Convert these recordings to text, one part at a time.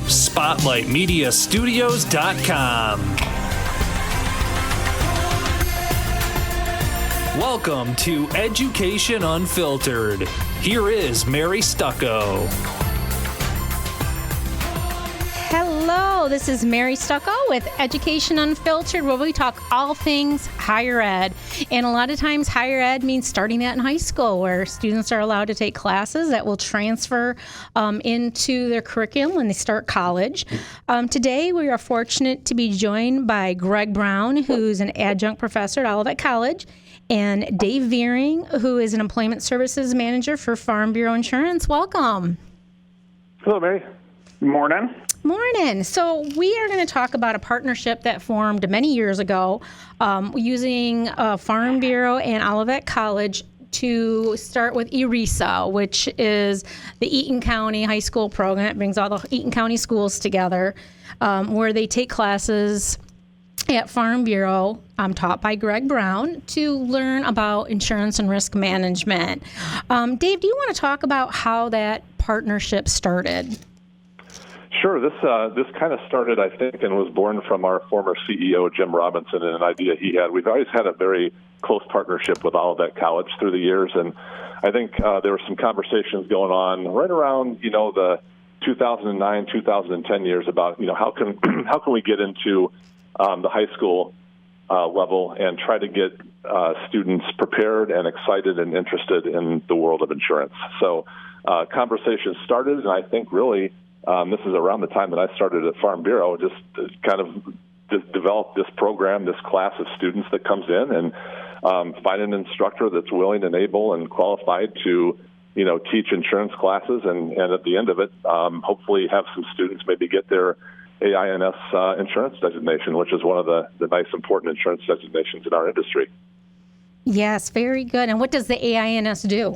SpotlightMediaStudios.com. Welcome to Education Unfiltered. Here is Mary Stucko. Hello, this is Mary Stucko with Education Unfiltered, where we talk all things higher ed. And a lot of times higher ed means starting that in high school, where students are allowed to take classes that will transfer into their curriculum when they start college. Today, we are fortunate to be joined by Greg Brown, who's an adjunct professor at Olivet College, and Dave Veering, who is an employment services manager for Farm Bureau Insurance. Welcome. Hello, Mary. Good morning. Morning. So we are going to talk about a partnership that formed many years ago using Farm Bureau and Olivet College to start with ERISA, which is the Eaton County High School program. It brings all the Eaton County schools together where they take classes at Farm Bureau, taught by Greg Brown, to learn about insurance and risk management. Dave, do you want to talk about how that partnership started? Sure. This kind of started, I think, and was born from our former CEO, Jim Robinson, and an idea he had. We've always had a very close partnership with Olivet College through the years, and I think there were some conversations going on right around, the 2009, 2010 years about, how can we get into the high school level and try to get students prepared and excited and interested in the world of insurance. So conversations started, and I think really this is around the time that I started at Farm Bureau, just kind of develop this program, this class of students that comes in, and find an instructor that's willing and able and qualified to, teach insurance classes, and at the end of it, hopefully have some students maybe get their AINS insurance designation, which is one of the nice, important insurance designations in our industry. Yes, very good. And what does the AINS do?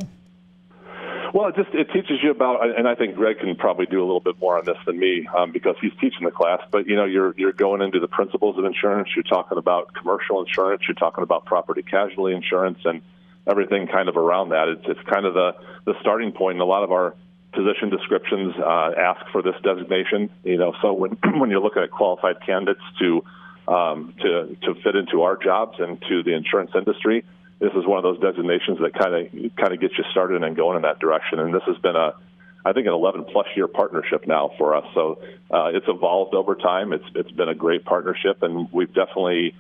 Well, it teaches you about, and I think Greg can probably do a little bit more on this than me because he's teaching the class. But you're going into the principles of insurance. You're talking about commercial insurance. You're talking about property casualty insurance, and everything kind of around that. It's kind of the starting point. And a lot of our position descriptions ask for this designation. So when you're looking at qualified candidates to fit into our jobs and to the insurance industry, this is one of those designations that kind of gets you started and going in that direction. And this has been I think an 11-plus year partnership now for us. So it's evolved over time. It's been a great partnership, and we've definitely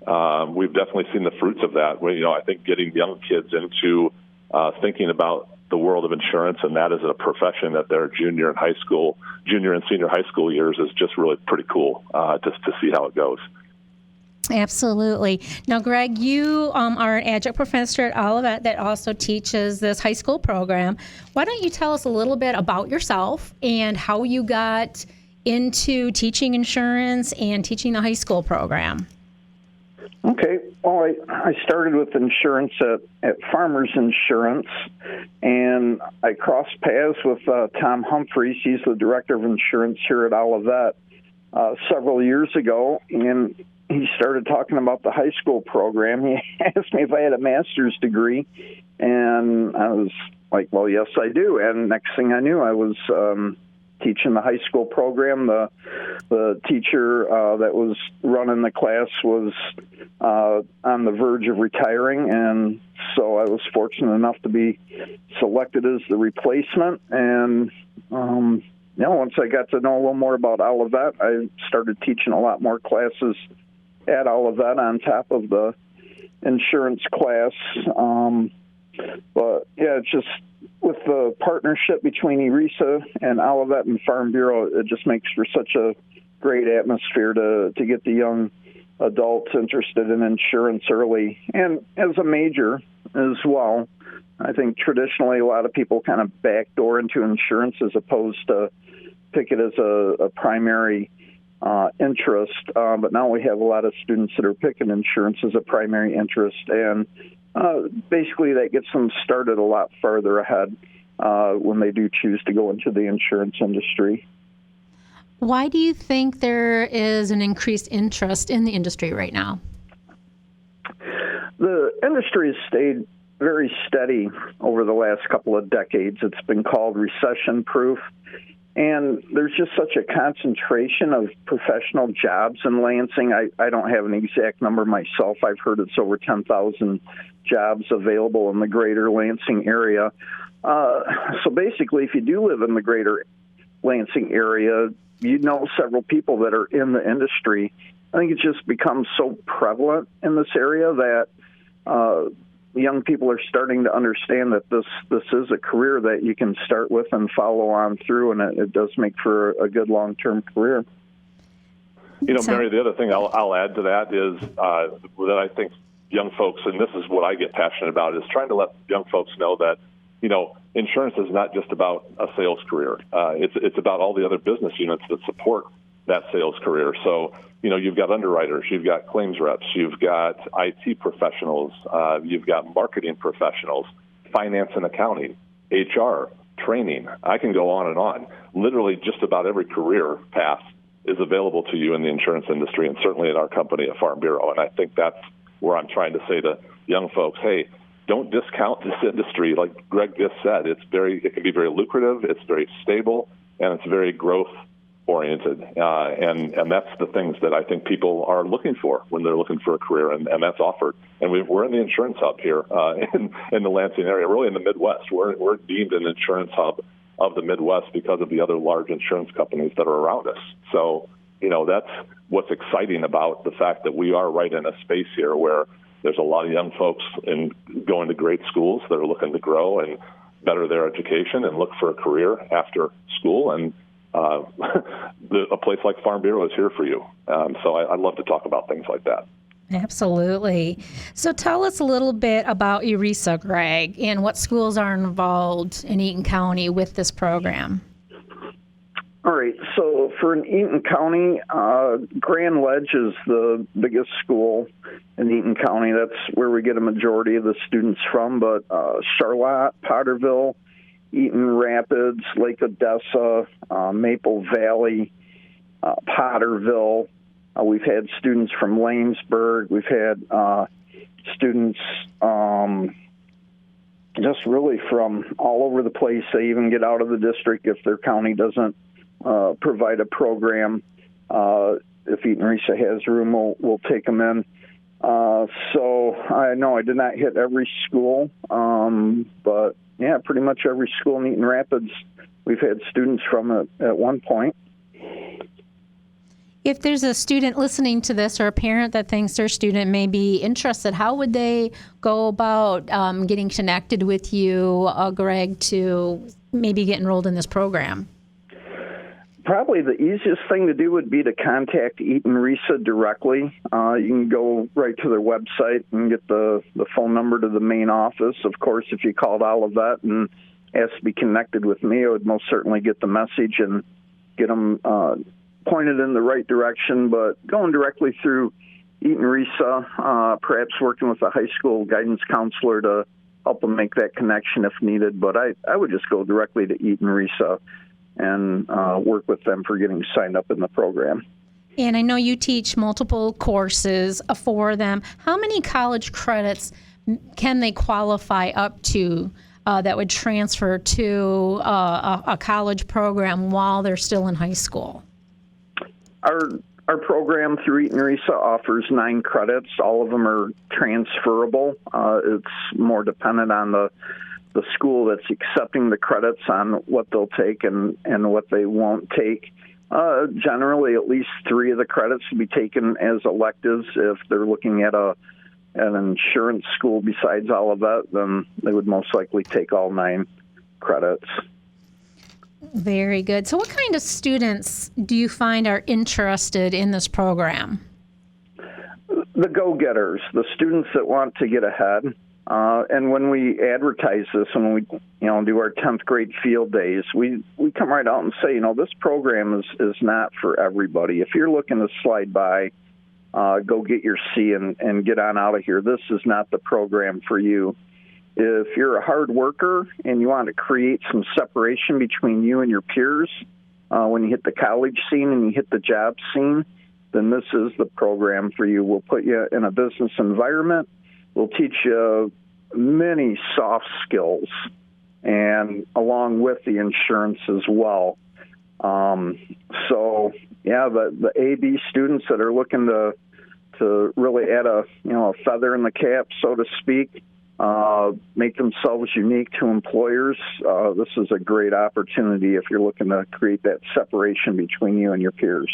seen the fruits of that. I think getting young kids into thinking about the world of insurance, and that is a profession at their junior and senior high school years, is just really pretty cool to see how it goes. Absolutely. Now, Greg, you are an adjunct professor at Olivet that also teaches this high school program. Why don't you tell us a little bit about yourself and how you got into teaching insurance and teaching the high school program? Okay. Well, I started with insurance at Farmers Insurance, and I crossed paths with Tom Humphreys. He's the director of insurance here at Olivet several years ago, and he started talking about the high school program. He asked me if I had a master's degree, and I was like, well, yes, I do. And next thing I knew, I was teaching the high school program. The teacher that was running the class was on the verge of retiring, and so I was fortunate enough to be selected as the replacement. And once I got to know a little more about Olivet, I started teaching a lot more classes at Olivet on top of the insurance class. But yeah, it's just with the partnership between ERISA and Olivet and Farm Bureau, it just makes for such a great atmosphere to get the young adults interested in insurance early, and as a major as well. I think traditionally a lot of people kind of backdoor into insurance as opposed to pick it as a primary interest, but now we have a lot of students that are picking insurance as a primary interest, and basically that gets them started a lot farther ahead when they do choose to go into the insurance industry. Why do you think there is an increased interest in the industry right now? The industry has stayed very steady over the last couple of decades. It's been called recession-proof, And there's just such a concentration of professional jobs in Lansing. I don't have an exact number myself. I've heard it's over 10,000 jobs available in the greater Lansing area. So basically, if you do live in the greater Lansing area, you know several people that are in the industry. I think it's just become so prevalent in this area that young people are starting to understand that this is a career that you can start with and follow on through, and it does make for a good long-term career. You know, Mary, the other thing I'll add to that is that I think young folks, and this is what I get passionate about, is trying to let young folks know that, you know, insurance is not just about a sales career. It's about all the other business units that support that sales career. So, you know, you've got underwriters, you've got claims reps, you've got IT professionals, you've got marketing professionals, finance and accounting, HR, training. I can go on and on. Literally just about every career path is available to you in the insurance industry, and certainly at our company at Farm Bureau. And I think that's where I'm trying to say to young folks, hey, don't discount this industry. Like Greg just said, it can be very lucrative, it's very stable, and it's very growth oriented, and that's the things that I think people are looking for when they're looking for a career, and that's offered. And we're in the insurance hub here in the Lansing area, really in the Midwest. We're deemed an insurance hub of the Midwest because of the other large insurance companies that are around us. So, you know, that's what's exciting about the fact that we are right in a space here where there's a lot of young folks going to great schools that are looking to grow and better their education and look for a career after school, and a place like Farm Bureau is here for you. So I'd love to talk about things like that. Absolutely. So tell us a little bit about ERISA, Greg, and what schools are involved in Eaton County with this program. All right. So for in Eaton County, Grand Ledge is the biggest school in Eaton County. That's where we get a majority of the students from. But Charlotte, Potterville, Eaton Rapids, Lake Odessa, Maple Valley, Potterville. We've had students from Lanesburg. We've had students just really from all over the place. They even get out of the district if their county doesn't provide a program. If Eaton ERISA has room, we'll take them in. So I know I did not hit every school, but yeah, pretty much every school in Eaton Rapids we've had students from at one point. If there's a student listening to this or a parent that thinks their student may be interested, how would they go about getting connected with you, Greg, to maybe get enrolled in this program? Probably the easiest thing to do would be to contact Eaton ERISA directly. You can go right to their website and get the phone number to the main office. Of course, if you called Olivet and asked to be connected with me, I would most certainly get the message and get them pointed in the right direction. But going directly through Eaton ERISA, perhaps working with a high school guidance counselor to help them make that connection if needed. But I would just go directly to Eaton ERISA and work with them for getting signed up in the program. And I know you teach multiple courses for them. How many college credits can they qualify up to that would transfer to a college program while they're still in high school? Our program through Eaton ERISA offers 9 credits. All of them are transferable. It's more dependent on the school that's accepting the credits on what they'll take and what they won't take. Generally, at least 3 of the credits will be taken as electives. If they're looking at an insurance school besides Olivet, then they would most likely take all 9 credits. Very good. So what kind of students do you find are interested in this program? The go-getters, the students that want to get ahead. And when we advertise this and when we do our 10th grade field days, we come right out and say, this program is not for everybody. If you're looking to slide by, go get your C and get on out of here. This is not the program for you. If you're a hard worker and you want to create some separation between you and your peers when you hit the college scene and you hit the job scene, then this is the program for you. We'll put you in a business environment. We'll teach you many soft skills, and along with the insurance as well. So yeah, the AB students that are looking to really add a feather in the cap, so to speak, make themselves unique to employers. This is a great opportunity if you're looking to create that separation between you and your peers.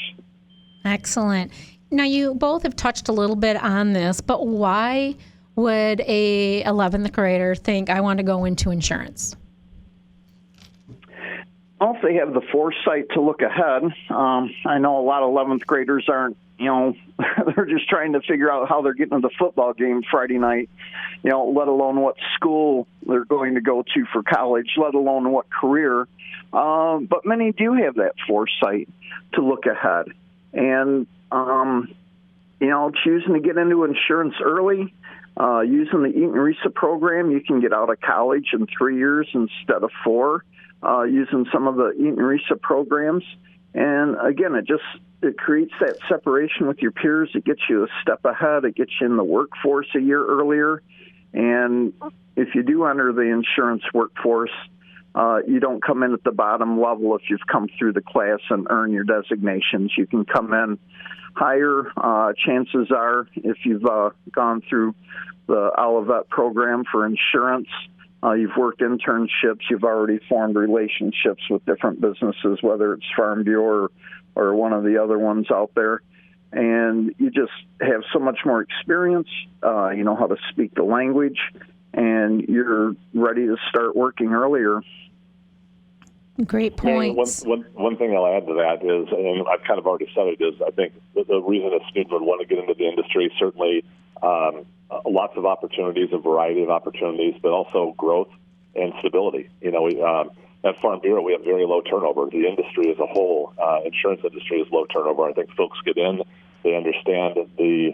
Excellent. Now, you both have touched a little bit on this, but why would a 11th grader think, I want to go into insurance? Well, if they have the foresight to look ahead. I know a lot of 11th graders aren't, they're just trying to figure out how they're getting to the football game Friday night, let alone what school they're going to go to for college, let alone what career. But many do have that foresight to look ahead. And, choosing to get into insurance early, using the Eaton RESA program, you can get out of college in 3 years instead of 4. Using some of the Eaton RESA programs. And again, it creates that separation with your peers. It gets you a step ahead. It gets you in the workforce a year earlier. And if you do enter the insurance workforce, you don't come in at the bottom level if you've come through the class and earn your designations. You can come in higher. Chances are, if you've gone through the Olivet program for insurance, you've worked internships, you've already formed relationships with different businesses, whether it's Farm Bureau or one of the other ones out there. And you just have so much more experience, you know how to speak the language, and you're ready to start working earlier. Great points. One thing I'll add to that is, and I've kind of already said it, is I think the reason a student would want to get into the industry, certainly lots of opportunities, a variety of opportunities, but also growth and stability. At Farm Bureau, we have very low turnover. The industry as a whole, insurance industry, is low turnover. I think folks get in, they understand the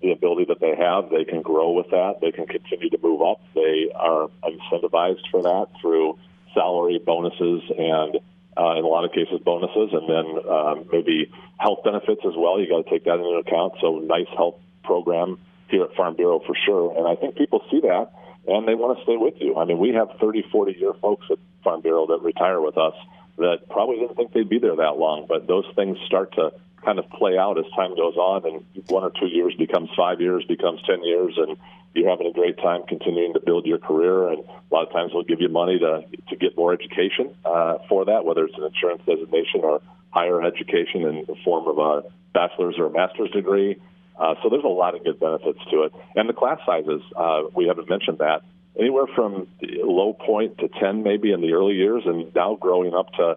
ability that they have. They can grow with that. They can continue to move up. They are incentivized for that through salary, bonuses, and in a lot of cases bonuses, and then maybe health benefits as well. You got to take that into account. So nice health program here at Farm Bureau for sure. And I think people see that and they want to stay with you. I mean, we have 30, 40-year folks at Farm Bureau that retire with us that probably didn't think they'd be there that long, but those things start to kind of play out as time goes on, and 1 or 2 years becomes 5 years, becomes 10 years, and you're having a great time continuing to build your career. And a lot of times they'll give you money to get more education for that, whether it's an insurance designation or higher education in the form of a bachelor's or a master's degree. So there's a lot of good benefits to it. And the class sizes, we haven't mentioned that, anywhere from low point to 10 maybe in the early years, and now growing up to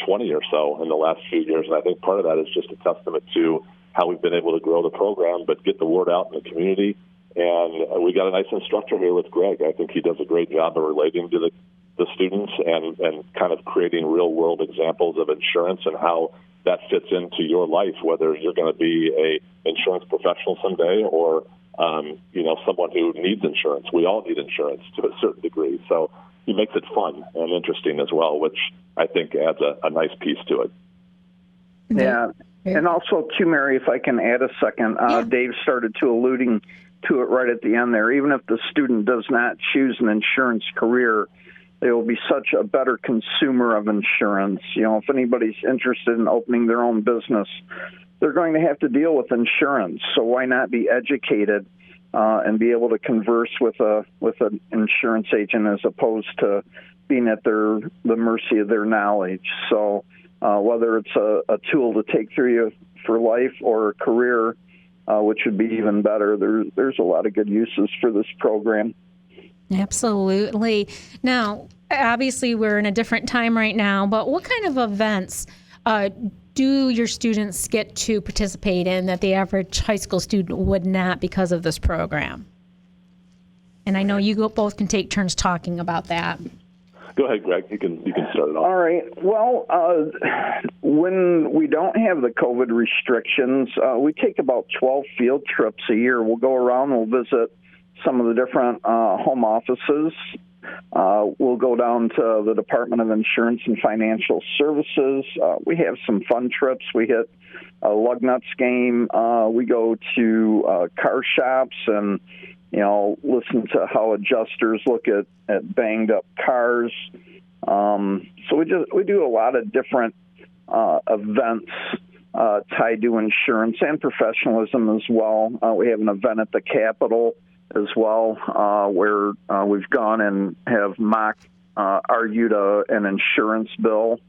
20 or so in the last few years. And I think part of that is just a testament to how we've been able to grow the program, but get the word out in the community. And we got a nice instructor here with Greg. I think he does a great job of relating to the students and kind of creating real-world examples of insurance and how that fits into your life, whether you're going to be a insurance professional someday or someone who needs insurance. We all need insurance to a certain degree. So he makes it fun and interesting as well, which I think adds a nice piece to it. Yeah. And also, too, Mary, if I can add a second, Dave started to alluding to it right at the end there. Even if the student does not choose an insurance career, they will be such a better consumer of insurance. If anybody's interested in opening their own business, they're going to have to deal with insurance. So why not be educated and be able to converse with an insurance agent as opposed to being at the mercy of their knowledge? So whether it's a tool to take through you for life or a career, which would be even better, there's a lot of good uses for this program. Absolutely. Now, obviously, we're in a different time right now, but what kind of events do your students get to participate in that the average high school student would not because of this program? And I know you both can take turns talking about that. Go ahead, Greg. You can start it off. All right. Well, when we don't have the COVID restrictions, we take about 12 field trips a year. We'll go around, we'll visit some of the different home offices. We'll go down to the Department of Insurance and Financial Services. We have some fun trips. We hit a lug nuts game. We go to car shops and listen to how adjusters look at banged up cars. So we do a lot of different events tied to insurance and professionalism as well. We have an event at the Capitol as well, where we've gone and have mock argued an insurance bill.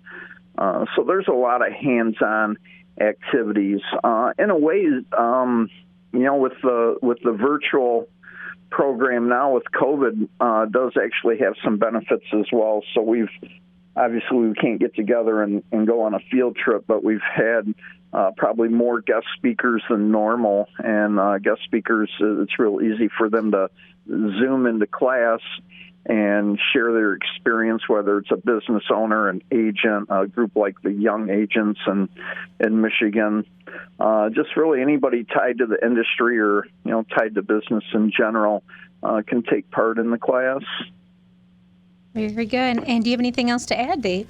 So there's a lot of hands-on activities. In a way, with the virtual program now with COVID, does actually have some benefits as well. So we can't get together and go on a field trip, but we've had probably more guest speakers than normal. And guest speakers, it's real easy for them to Zoom into class and share their experience, whether it's a business owner, an agent, a group like the Young Agents in Michigan, just really anybody tied to the industry or tied to business in general can take part in the class. Very good. And do you have anything else to add, Dave?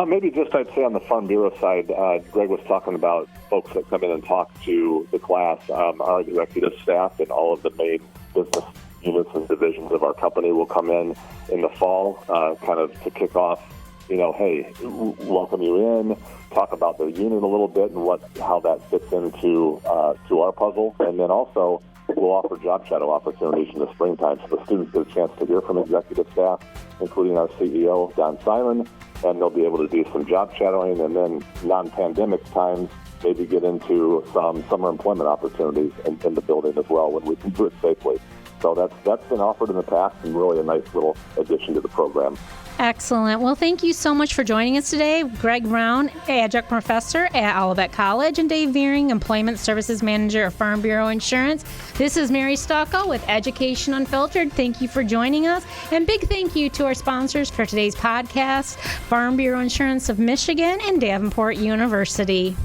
Maybe just I'd say on the Farm Bureau side, Greg was talking about folks that come in and talk to the class. Our executive staff and all of the main business units and divisions of our company will come in the fall, kind of to kick off, hey, welcome you in, talk about the unit a little bit and how that fits into to our puzzle. And then also we'll offer job shadow opportunities in the springtime so the students get a chance to hear from executive staff, including our CEO, Don Simon, and they'll be able to do some job shadowing, and then non-pandemic times, maybe get into some summer employment opportunities in the building as well when we can do it safely. So that's been offered in the past and really a nice little addition to the program. Excellent. Well, thank you so much for joining us today. Greg Brown, Adjunct Professor at Olivet College, and Dave Veering, Employment Services Manager of Farm Bureau Insurance. This is Mary Stucko with Education Unfiltered. Thank you for joining us. And big thank you to our sponsors for today's podcast, Farm Bureau Insurance of Michigan and Davenport University.